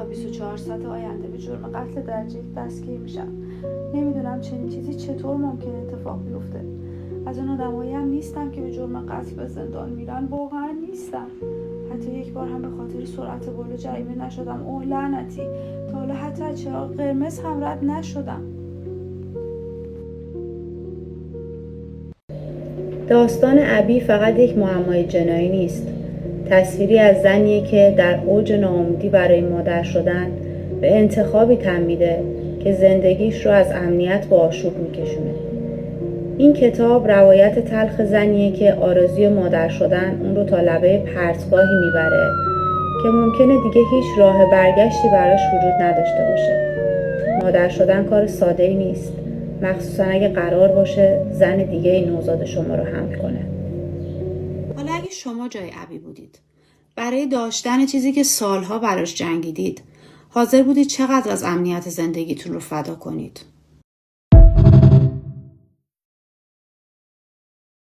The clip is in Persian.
24 ساعت آینده به جرم قتل درجه دستگیر میشم. نمیدونم چنین چیزی چطور ممکن اتفاق بیفته. از اون آدمایی هم نیستم که به جرم قتل به زندان میرن، واقعا نیستم. حتی یک بار هم به خاطر سرعت بالا جریمه نشدم. اوه لعنتی، تا حالا حتی از چراغ قرمز هم رد نشدم. داستان ابی فقط یک معمای جنایی نیست. تصویری از زنیه که در اوج ناامیدی برای مادر شدن به انتخابی تن میده که زندگیش رو از امنیت به آشوب میکشونه. این کتاب روایت تلخ زنیه که آرزوی مادر شدن اون رو تا لبه پرتگاهی میبره که ممکنه دیگه هیچ راه برگشتی براش وجود نداشته باشه. مادر شدن کار ساده‌ای نیست، مخصوصا اگه قرار باشه زن دیگه نوزاد شما رو حمل کنه. حالا اگه شما جای ابی بودید، برای داشتن چیزی که سالها براش جنگیدید، حاضر بودید چقدر از امنیت زندگیتون رو فدا کنید؟